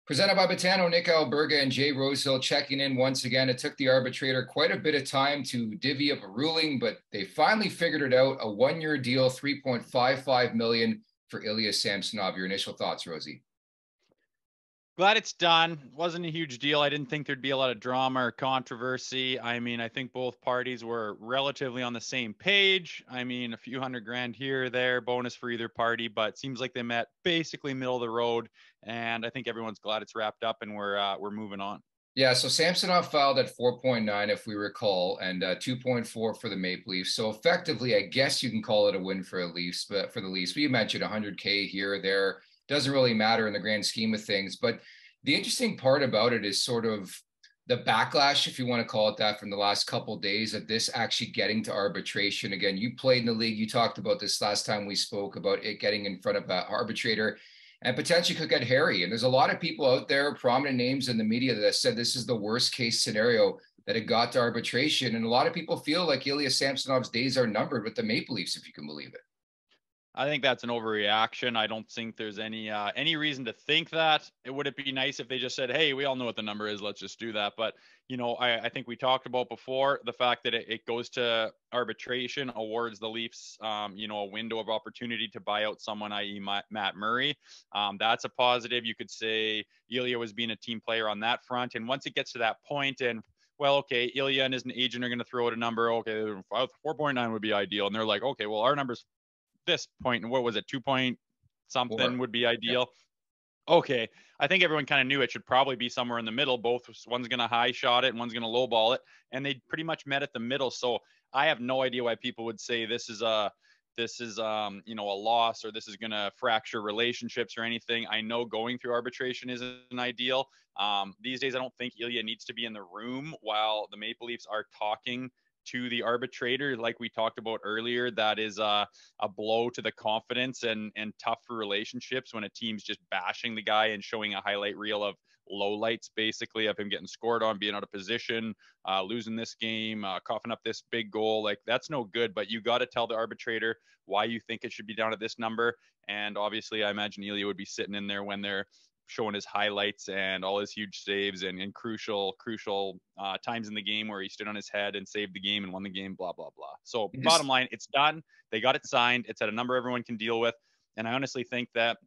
Presented by Botano, Nick Alberga and Jay Rosehill checking in once again. It took the arbitrator quite a bit of time to divvy up a ruling, but they finally figured it out. A one-year deal, $3.55 million for Ilya Samsonov. Your initial thoughts, Rosie? Glad it's done. Wasn't a huge deal. I didn't think there'd be a lot of drama or controversy. I mean, I think both parties were relatively on the same page. I mean, a few $100,000 here or there, bonus for either party, but seems like they met basically middle of the road. And I think everyone's glad it's wrapped up and we're moving on. Yeah, so Samsonov filed at 4.9, if we recall, and 2.4 for the Maple Leafs. So effectively, I guess you can call it a win for the Leafs, but you mentioned 100K here or there. Doesn't really matter in the grand scheme of things. But the interesting part about it is sort of the backlash, if you want to call it that, from the last couple of days of this actually getting to arbitration. Again, you played in the league. You talked about this last time we spoke about it getting in front of an arbitrator and potentially could get hairy. And there's a lot of people out there, prominent names in the media, that said this is the worst case scenario, that it got to arbitration. And a lot of people feel like Ilya Samsonov's days are numbered with the Maple Leafs, if you can believe it. I think that's an overreaction. I don't think there's any reason to think that. Would it be nice if they just said, "Hey, we all know what the number is. Let's just do that." But I think we talked about before the fact that it goes to arbitration awards the Leafs, a window of opportunity to buy out someone, i.e., Matt Murray. That's a positive. You could say Ilya was being a team player on that front, and once it gets to that point, and well, okay, Ilya and his agent are going to throw out a number. Okay, 4.9 would be ideal, and they're like, okay, well, our number's this point, and what was it, 2 point something would be ideal. Yeah. Okay, I think everyone kind of knew it should probably be somewhere in the middle. One's going to high shot it and one's going to low ball it, and they pretty much met at the middle. So I have no idea why people would say this is a loss, or this is going to fracture relationships or anything. I know going through arbitration isn't ideal. These days, I don't think Ilya needs to be in the room while the Maple Leafs are talking to the arbitrator. Like we talked about earlier, that is a blow to the confidence and tough for relationships when a team's just bashing the guy and showing a highlight reel of lowlights, basically, of him getting scored on, being out of position, losing this game, coughing up this big goal. Like, that's no good. But you got to tell the arbitrator why you think it should be down at this number. And obviously, I imagine Ilya would be sitting in there when they're showing his highlights and all his huge saves and crucial times in the game where he stood on his head and saved the game and won the game, blah, blah, blah. So bottom line, it's done. They got it signed. It's at a number everyone can deal with. And I honestly think that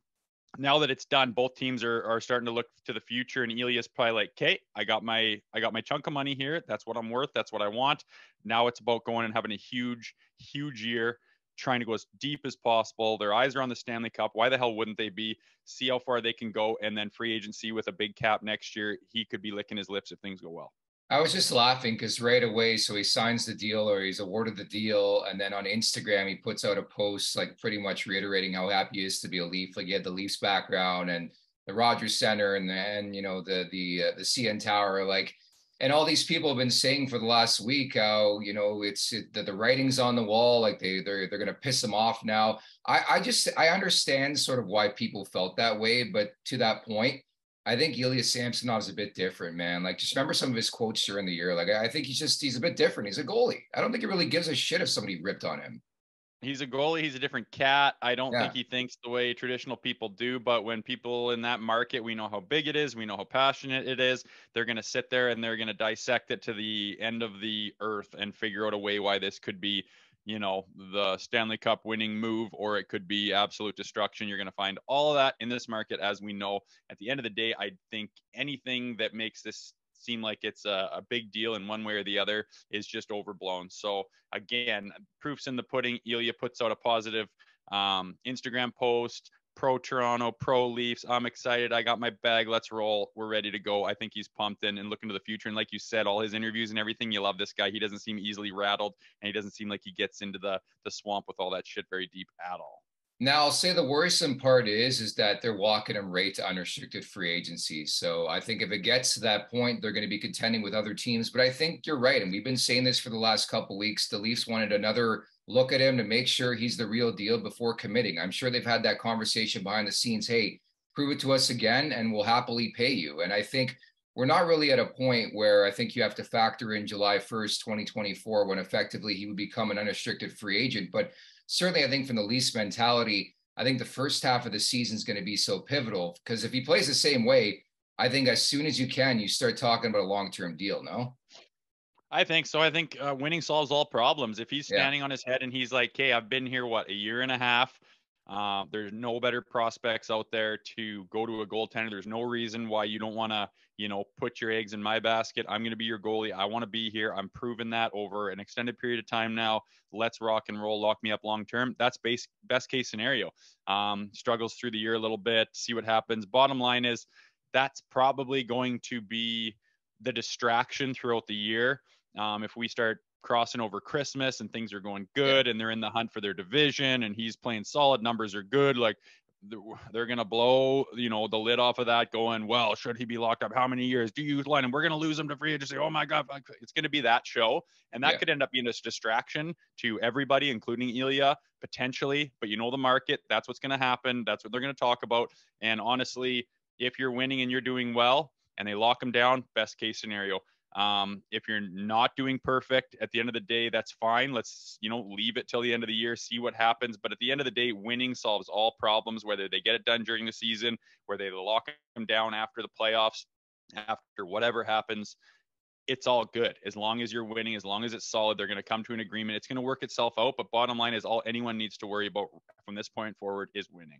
now that it's done, both teams are starting to look to the future, and Ilya's probably like, okay, I got my chunk of money here. That's what I'm worth. That's what I want. Now it's about going and having a huge year, trying to go as deep as possible. Their eyes are on the Stanley Cup. Why the hell wouldn't they be? See how far they can go, and then free agency with a big cap next year. He could be licking his lips if things go well. I was just laughing because right away, so he signs the deal, or he's awarded the deal, and then on Instagram he puts out a post like pretty much reiterating how happy he is to be a Leaf. Like, he had the Leafs background and the Rogers Center and the CN Tower, like. And all these people have been saying for the last week how, that the writing's on the wall, like they're going to piss him off now. I understand sort of why people felt that way, but to that point, I think Ilya Samsonov's a bit different, man. Like, just remember some of his quotes during the year. Like, I think he's a bit different. He's a goalie. I don't think he really gives a shit if somebody ripped on him. He's a goalie. He's a different cat. I don't think he thinks the way traditional people do, but when people in that market, we know how big it is. We know how passionate it is. They're going to sit there and they're going to dissect it to the end of the earth and figure out a way why this could be, the Stanley Cup winning move, or it could be absolute destruction. You're going to find all of that in this market. As we know, at the end of the day, I think anything that makes this seem like it's a big deal in one way or the other is just overblown. So again, proof's in the pudding. Ilya puts out a positive Instagram post, pro Toronto, pro Leafs. I'm excited. I got my bag. Let's roll. We're ready to go. I think he's pumped and looking to the future. And like you said, all his interviews and everything, you love this guy. He doesn't seem easily rattled, and he doesn't seem like he gets into the swamp with all that shit very deep at all. Now, I'll say the worrisome part is that they're walking him right to unrestricted free agency. So I think if it gets to that point, they're going to be contending with other teams. But I think you're right. And we've been saying this for the last couple of weeks. The Leafs wanted another look at him to make sure he's the real deal before committing. I'm sure they've had that conversation behind the scenes. Hey, prove it to us again, and we'll happily pay you. And I think we're not really at a point where I think you have to factor in July 1st, 2024, when effectively he would become an unrestricted free agent. But certainly, I think from the Leafs mentality, I think the first half of the season is going to be so pivotal, because if he plays the same way, I think as soon as you can, you start talking about a long-term deal, no? I think so. I think winning solves all problems. If he's Yeah. standing on his head and he's like, "Hey, I've been here what, a year and a half. There's no better prospects out there to go to a goaltender. There's no reason why you don't want to, put your eggs in my basket. I'm going to be your goalie. I want to be here. I'm proving that over an extended period of time now. Let's rock and roll. Lock me up long term." That's best case scenario. Struggles through the year a little bit. See what happens. Bottom line is, that's probably going to be the distraction throughout the year. If we start crossing over Christmas and things are going Yeah. good and they're in the hunt for their division and he's playing solid, numbers are good, like they're going to blow, the lid off of that going, well, should he be locked up? How many years do you line him? We're going to lose him to free agency. Oh my God. It's going to be that show. And that Yeah. could end up being a distraction to everybody, including Ilya, potentially. But the market, that's what's going to happen. That's what they're going to talk about. And honestly, if you're winning and you're doing well and they lock him down, best case scenario. If you're not doing perfect at the end of the day, that's fine. Let's, leave it till the end of the year, see what happens. But at the end of the day, winning solves all problems, whether they get it done during the season, where they lock them down after the playoffs, after whatever happens. It's all good. As long as you're winning, as long as it's solid, they're going to come to an agreement. It's going to work itself out. But bottom line is, all anyone needs to worry about from this point forward is winning.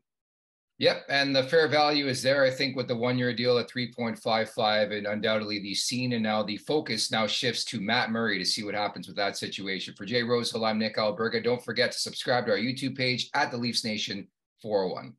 Yep, and the fair value is there, I think, with the 1-year deal at 3.55, and undoubtedly the scene and now the focus now shifts to Matt Murray to see what happens with that situation. For Jay Rosehill, I'm Nick Alberga. Don't forget to subscribe to our YouTube page at the Leafs Nation 401.